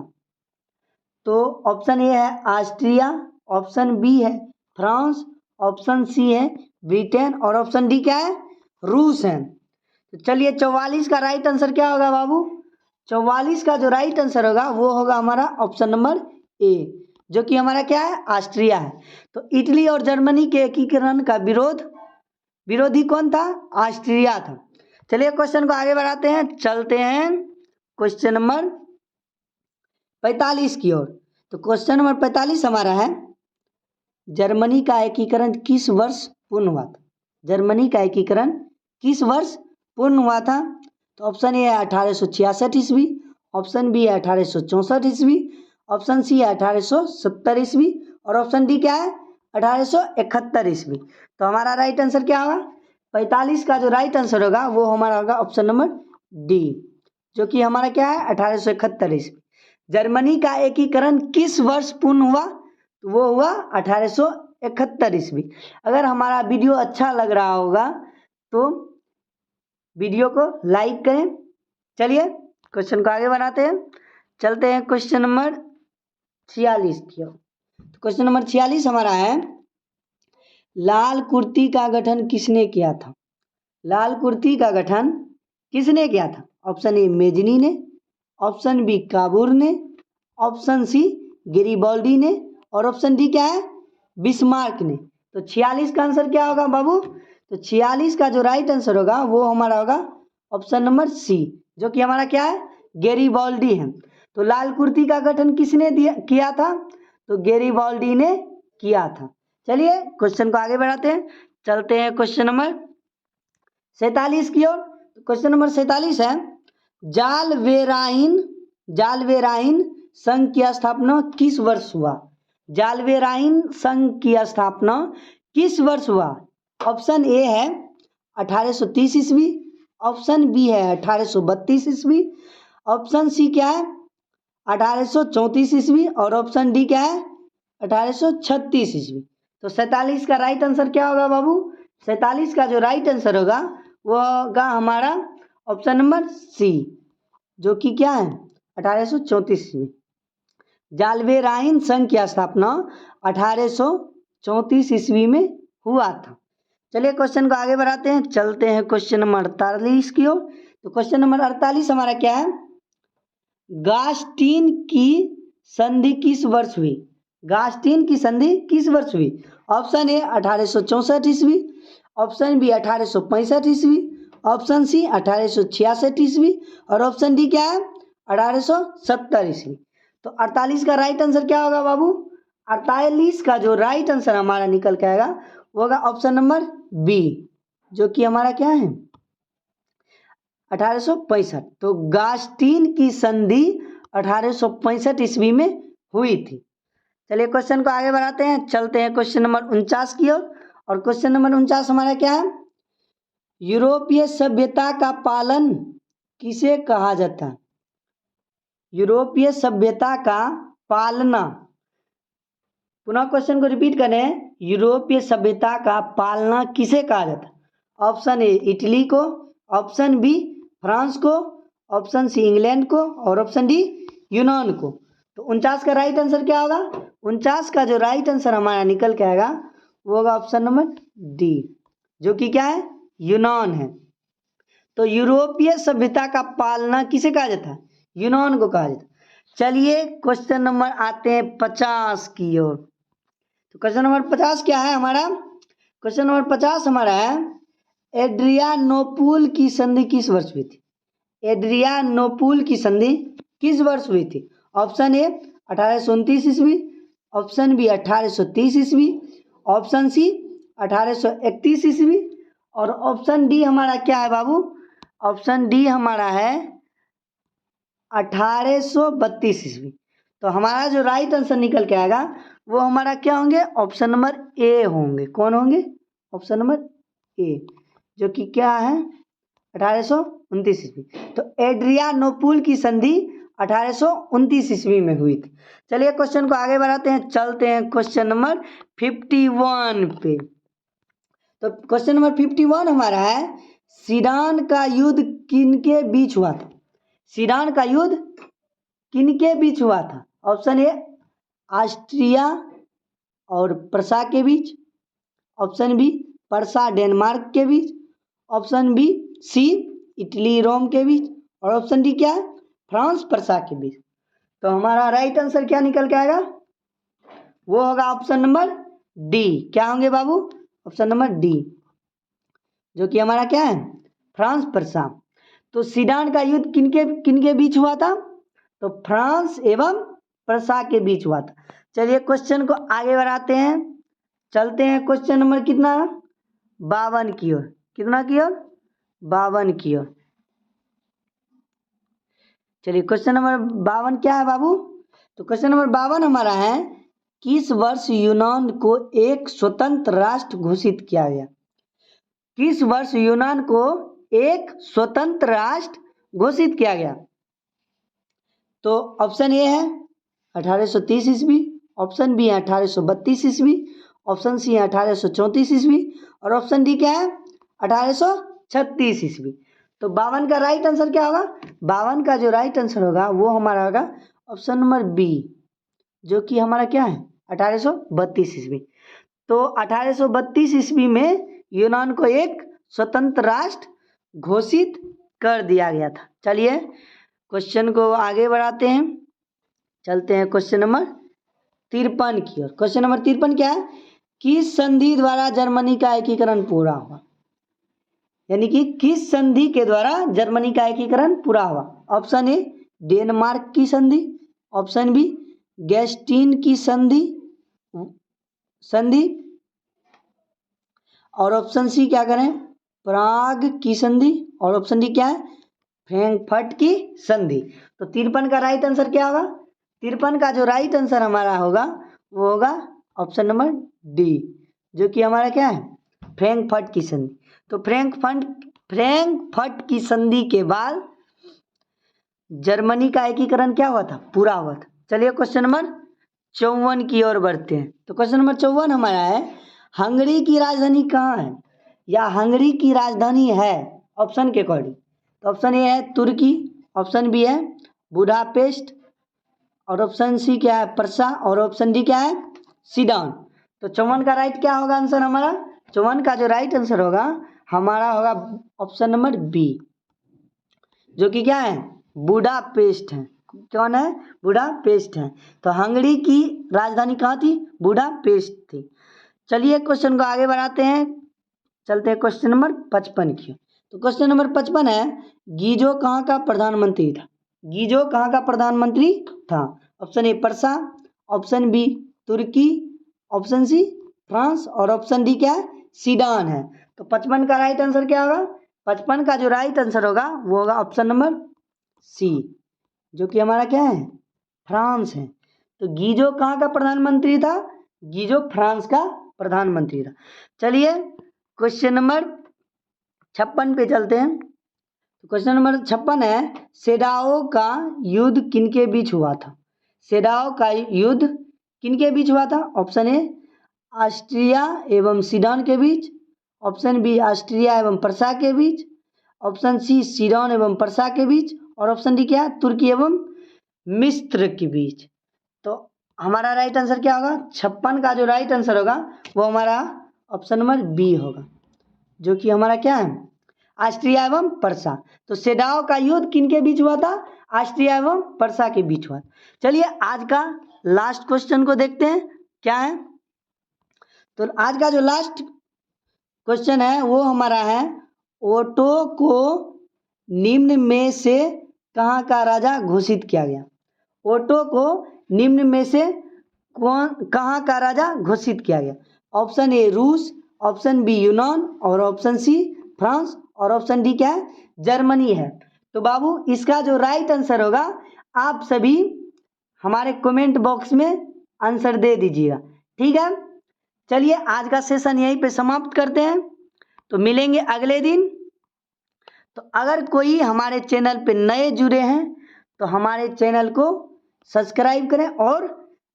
तो ऑप्शन ए है ऑस्ट्रिया, ऑप्शन बी है फ्रांस, ऑप्शन सी है ब्रिटेन और ऑप्शन डी क्या है? रूस है। तो चलिए 44 का राइट आंसर क्या होगा बाबू? 44 का जो राइट आंसर होगा वो होगा हमारा ऑप्शन नंबर ए, जो कि हमारा क्या है? ऑस्ट्रिया है। तो इटली और जर्मनी के एकीकरण का विरोधी कौन था? ऑस्ट्रिया था। चलिए क्वेश्चन को आगे बढ़ाते हैं, चलते हैं क्वेश्चन नंबर 45 की ओर। तो क्वेश्चन नंबर 45 हमारा है, जर्मनी का एकीकरण किस वर्ष पूर्ण हुआ था? जर्मनी का एकीकरण किस वर्ष पूर्ण हुआ था? तो ऑप्शन ए है 1866 ईस्वी, ऑप्शन बी है 1864 ईस्वी, ऑप्शन सी है 1870 ईस्वी और ऑप्शन डी क्या है? 1871 ईस्वी। तो हमारा राइट आंसर क्या होगा? 45 का जो राइट आंसर होगा वो हमारा होगा ऑप्शन नंबर डी, जो कि हमारा क्या है? 1871 ईस्वी। जर्मनी का एकीकरण किस वर्ष पूर्ण हुआ? तो वो हुआ 1871 ईस्वी। अगर हमारा वीडियो अच्छा लग रहा होगा तो वीडियो को लाइक करें। चलिए क्वेश्चन को आगे बढ़ाते हैं, चलते हैं क्वेश्चन नंबर 46 की ओर। तो क्वेश्चन नंबर 46 हमारा है, लाल कुर्ती का गठन किसने किया था? लाल कुर्ती का गठन किसने किया था? ऑप्शन ए मेजनी ने, ऑप्शन बी काबूर ने, ऑप्शन सी गेरिबाल्डी ने और ऑप्शन डी क्या है? बिस्मार्क ने। तो 46 का आंसर क्या होगा बाबू? तो 46 का जो राइट आंसर होगा वो हमारा होगा ऑप्शन नंबर सी, जो कि हमारा क्या है? गेरिबाल्डी है। तो लाल कुर्ती का गठन किसने किया था? तो गेरिबाल्डी ने किया था। चलिए क्वेश्चन को आगे बढ़ाते हैं, चलते हैं क्वेश्चन नंबर 47 की ओर। क्वेश्चन नंबर 47 है, जालवेराइन संघ की स्थापना किस वर्ष हुआ? जालवेराइन संघ की स्थापना किस वर्ष हुआ? ऑप्शन ए है 1830 ईस्वी, ऑप्शन बी है 1832 ईस्वी, ऑप्शन सी क्या है? 1834 ईस्वी और ऑप्शन डी क्या है? 1836 ईस्वी। तो 47 का राइट आंसर क्या होगा बाबू? 47 का जो राइट आंसर होगा वो होगा हमारा ऑप्शन नंबर सी, जो कि क्या है? 1834 ईस्वी। जालवेराइन संघ की स्थापना 1834 ईस्वी में हुआ था। चलिए क्वेश्चन को आगे बढ़ाते हैं, चलते हैं क्वेश्चन नंबर 48 की ओर। तो क्वेश्चन नंबर 48 हमारा क्या है, गास्टीन की संधि किस वर्ष हुई? गास्टीन की संधि किस वर्ष हुई? ऑप्शन ए 1864 ईस्वी, ऑप्शन बी 1865 ईस्वी, ऑप्शन सी 1866 ईस्वी और ऑप्शन डी क्या है? 1870 ईस्वी। तो 48 का राइट आंसर क्या होगा बाबू? 48 का जो राइट आंसर हमारा निकल के आएगा वो होगा ऑप्शन नंबर बी, जो कि हमारा क्या है? 1865। तो गास्टीन की संधि 1865 ईस्वी में हुई थी। चलिए क्वेश्चन को आगे बढ़ाते हैं, चलते हैं क्वेश्चन नंबर 49 की ओर। और क्वेश्चन नंबर 49 हमारा क्या है, यूरोपीय सभ्यता का पालन किसे कहा जाता है? यूरोपीय सभ्यता का पालना, पुनः क्वेश्चन को रिपीट करें, यूरोपीय सभ्यता का पालना किसे कहा जाता है? ऑप्शन ए इटली को, ऑप्शन बी फ्रांस को, ऑप्शन सी इंग्लैंड को और ऑप्शन डी यूनान को। तो 49 का राइट आंसर क्या होगा? 49 का जो राइट आंसर हमारा निकल के आएगा वो होगा ऑप्शन नंबर डी, जो कि क्या है? यूनान है। तो यूरोपीय सभ्यता का पालना किसे कहा जाता है? यूनान को कहा जाता है। चलिए क्वेश्चन नंबर आते हैं 50 की ओर। तो क्वेश्चन नंबर 50 क्या है हमारा? क्वेश्चन नंबर 50 हमारा है, एड्रियानोपुल की संधि किस वर्ष हुई थी? एड्रियानोपुल की संधि किस वर्ष हुई थी? ऑप्शन ए 1829 ईस्वी, ऑप्शन बी 1830 ईस्वी, ऑप्शन सी 1831 ईस्वी और ऑप्शन डी हमारा क्या है बाबू? ऑप्शन डी हमारा है 1832 ईस्वी। तो हमारा जो राइट आंसर निकल के आएगा वो हमारा क्या होंगे, ऑप्शन नंबर ए होंगे। कौन होंगे, ऑप्शन नंबर ए, जो कि क्या है 1829 ईस्वी। तो एड्रियानोपुल की संधि 1829 ईस्वी में हुई थी। चलिए क्वेश्चन को आगे बढ़ाते हैं, चलते हैं क्वेश्चन नंबर 51 पे। तो क्वेश्चन नंबर 51 हमारा है, सीडान का युद्ध किनके बीच हुआ था? सीडान का युद्ध किनके बीच हुआ था? ऑप्शन ए ऑस्ट्रिया और प्रसा के बीच, ऑप्शन बी प्रसा डेनमार्क के बीच, ऑप्शन बी सी इटली रोम के बीच, और ऑप्शन डी क्या है, फ्रांस प्रसा के बीच। तो हमारा राइट आंसर क्या निकल के आएगा, वो होगा ऑप्शन नंबर डी। क्या होंगे बाबू, ऑप्शन नंबर डी, जो कि हमारा क्या है, फ्रांस प्रसा। तो सीडान का युद्ध किनके किनके बीच हुआ था? तो फ्रांस एवं प्रसा के बीच हुआ था। चलिए क्वेश्चन को आगे बढ़ाते हैं, चलते हैं क्वेश्चन नंबर कितना 52 की ओर। कितना की ओर, 52 की ओर। चलिए क्वेश्चन नंबर 52 क्या है बाबू? तो क्वेश्चन नंबर 52 हमारा है, किस वर्ष यूनान को एक स्वतंत्र राष्ट्र घोषित किया गया? किस वर्ष यूनान को एक स्वतंत्र राष्ट्र घोषित किया गया? तो ऑप्शन ए है 1830 ईस्वी, ऑप्शन बी है 1832 ईस्वी, ऑप्शन सी है 1834 ईस्वी, और ऑप्शन डी क्या है 1836 ईस्वी। तो 52 का राइट आंसर क्या होगा? 52 का जो राइट आंसर होगा वो हमारा होगा ऑप्शन नंबर बी, जो कि हमारा क्या है 1832 ईस्वी। तो 1832 ईस्वी में यूनान को एक स्वतंत्र राष्ट्र घोषित कर दिया गया था। चलिए क्वेश्चन को आगे बढ़ाते हैं, चलते हैं क्वेश्चन नंबर 53 की ओर। क्वेश्चन नंबर 53 क्या है, किस संधि द्वारा जर्मनी का एकीकरण पूरा हुआ? यानी कि किस संधि के द्वारा जर्मनी का एकीकरण पूरा हुआ? ऑप्शन ए डेनमार्क की संधि, ऑप्शन बी गैस्टीन की संधि, और ऑप्शन सी क्या करें प्राग की संधि, और ऑप्शन डी क्या है फ्रैंकफर्ट की संधि। तो 53 का राइट आंसर क्या होगा? 53 का जो राइट आंसर हमारा होगा वो होगा ऑप्शन नंबर डी, जो कि हमारा क्या है फ्रैंकफर्ट की संधि। तो फ्रैंकफर्ट की संधि के बाद जर्मनी का एकीकरण क्या हुआ था, पूरा हुआ था। चलिए क्वेश्चन नंबर 54 की ओर बढ़ते हैं। तो क्वेश्चन नंबर 54 हमारा है, हंगरी की राजधानी कहाँ है, या हंगरी की राजधानी है ऑप्शन के अकॉर्डिंग? तो ऑप्शन ए है तुर्की, ऑप्शन बी है बुडापेस्ट, और ऑप्शन सी क्या है प्रसा, और ऑप्शन डी क्या है सीडन। तो 54 का राइट क्या होगा आंसर हमारा? 54 का जो राइट आंसर होगा हमारा होगा ऑप्शन नंबर बी, जो कि क्या है बुडापेस्ट है। कौन है, बुडापेस्ट है। तो हंगरी की राजधानी कहाँ थी, बुडापेस्ट थी। चलिए क्वेश्चन को आगे बढ़ाते हैं, चलते हैं क्वेश्चन नंबर 55 की। तो क्वेश्चन नंबर 55 है, गीजो कहाँ का प्रधानमंत्री था? गीजो कहाँ का प्रधानमंत्री था? Option A Prussia, option B Turki, option C France, और ऑप्शन डी क्या है सीडन है। तो 55 का राइट आंसर क्या होगा? 55 का जो राइट आंसर होगा वो होगा ऑप्शन नंबर सी, जो कि हमारा क्या है फ्रांस है। तो गीजो कहाँ का प्रधानमंत्री था? गीजो फ्रांस का प्रधानमंत्री था। चलिए क्वेश्चन नंबर 56 पे चलते हैं। तो क्वेश्चन नंबर 56 है, सेडाओ का युद्ध किनके बीच हुआ था? सेडाओ का युद्ध किनके बीच हुआ था? ऑप्शन ए ऑस्ट्रिया एवं सीडन के बीच, ऑप्शन बी ऑस्ट्रिया एवं प्रसा के बीच, ऑप्शन सी सीडन एवं प्रसा के बीच, और ऑप्शन डी क्या है तुर्की एवं मिस्र के बीच। तो हमारा राइट आंसर क्या होगा? 56 का जो राइट आंसर होगा वो हमारा ऑप्शन नंबर बी होगा, जो कि हमारा क्या है ऑस्ट्रिया एवं प्रसा। तो सेडाओ का युद्ध किनके बीच हुआ था? ऑस्ट्रिया एवं प्रसा के बीच हुआ। चलिए आज का लास्ट क्वेश्चन को देखते हैं क्या है। तो आज का जो लास्ट क्वेश्चन है वो हमारा है, ओटो को निम्न में से कहाँ का राजा घोषित किया गया? ओटो को निम्न में से कहाँ का राजा घोषित किया गया? ऑप्शन ए रूस, ऑप्शन बी यूनान, और ऑप्शन सी फ्रांस, और ऑप्शन डी क्या है जर्मनी है। तो बाबू इसका जो राइट आंसर होगा आप सभी हमारे कमेंट बॉक्स में आंसर दे दीजिएगा, ठीक है। चलिए आज का सेशन यहीं पे समाप्त करते हैं, तो मिलेंगे अगले दिन। तो अगर कोई हमारे चैनल पे नए जुड़े हैं तो हमारे चैनल को सब्सक्राइब करें और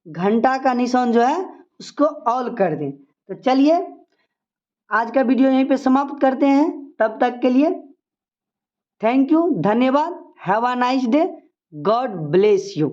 घंटा का निशान जो है उसको ऑल कर दें। तो चलिए आज का वीडियो यहीं पे समाप्त करते हैं, तब तक के लिए थैंक यू, धन्यवाद, have a nice day, God bless you.